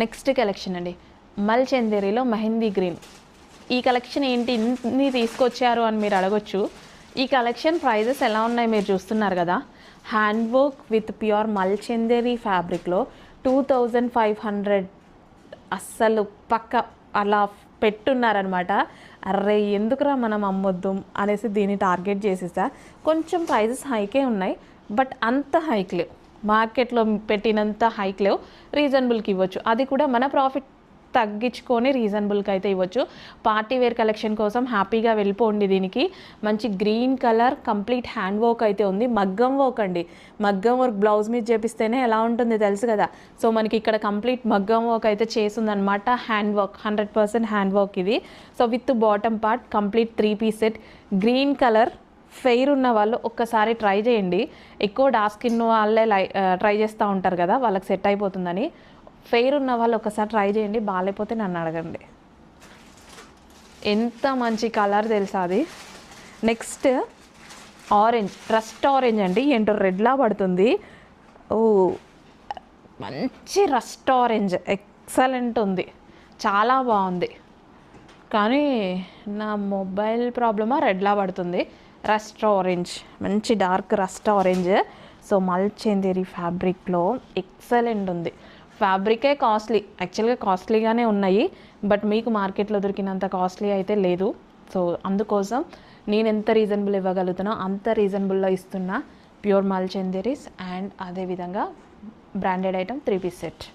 Next collection అండి, మల్ చందేరిలో mehndi green. ఈ కలెక్షన్ ఏంటి ఇన్ని తీసుకొచ్చారు అని మీరు అడగొచ్చు. ఈ కలెక్షన్ ప్రైజెస్ ఎలా ఉన్నాయి మీరు చూస్తున్నారు కదా. హ్యాండ్ వర్క్ విత్ ప్యూర్ మల్ చందేరి ఫ్యాబ్రిక్లో 2500 అస్సలు పక్క అలా పెట్టున్నారనమాట. అర్రే ఎందుకురా మనం అమ్మొద్దు అనేసి దీన్ని టార్గెట్ చేసేసా. కొంచెం ప్రైజెస్ హైకే ఉన్నాయి, బట్ అంత హైక్ లేవు, మార్కెట్లో పెట్టినంత హైక్ లేవు. రీజనబుల్కి ఇవ్వచ్చు, అది కూడా మన ప్రాఫిట్ తగ్గించుకొని రీజనబుల్కి అయితే ఇవ్వచ్చు. పార్టీ వేర్ కలెక్షన్ కోసం హ్యాపీగా వెళ్ళిపోండి. దీనికి మంచి green colour complete hand work అయితే ఉంది. మగ్గం వర్క్ అండి, మగ్గం వర్క్ బ్లౌజ్ మీద చేపిస్తేనే ఎలా ఉంటుంది తెలుసు కదా. సో మనకి ఇక్కడ కంప్లీట్ మగ్గం వర్క్ అయితే చేసిందనమాట. హ్యాండ్ వర్క్ 100% హ్యాండ్ వర్క్ ఇది. So with bottom part complete 3 piece set. Green colour fair ఉన్న వాళ్ళు ఒక్కసారి ట్రై చేయండి. ఎక్కువ డార్క్ స్కిన్ వాళ్ళే ట్రై చేస్తూ ఉంటారు కదా, వాళ్ళకి సెట్ అయిపోతుందని. ఫెయిర్ ఉన్న వాళ్ళు ఒకసారి ట్రై చేయండి, బాగాలేకపోతే నన్ను అడగండి. ఎంత మంచి కలర్ తెలుసా అది. నెక్స్ట్ ఆరెంజ్, రస్ట్ ఆరెంజ్ అండి, ఏంటో రెడ్లా పడుతుంది. ఓ మంచి రస్ట్ ఆరెంజ్, ఎక్సలెంట్ ఉంది, చాలా బాగుంది. కానీ నా మొబైల్ ప్రాబ్లమా రెడ్లా పడుతుంది. రస్ట్ ఆరెంజ్, మంచి డార్క్ రస్ట్ ఆరెంజ్. సో మల్ చందేరి ఫ్యాబ్రిక్లో ఎక్సలెంట్ ఉంది. ఫ్యాబ్రికే కాస్ట్లీ, యాక్చువల్గా కాస్ట్లీగానే ఉన్నాయి, బట్ మీకు మార్కెట్లో దొరికినంత కాస్ట్లీ అయితే లేదు. సో అందుకోసం నేను ఎంత రీజనబుల్ ఇవ్వగలుగుతానో అంత రీజనబుల్లో ఇస్తున్నా. ప్యూర్ మల్ చందేరీస్ అండ్ అదేవిధంగా బ్రాండెడ్ ఐటమ్ 3 పీస్ సెట్.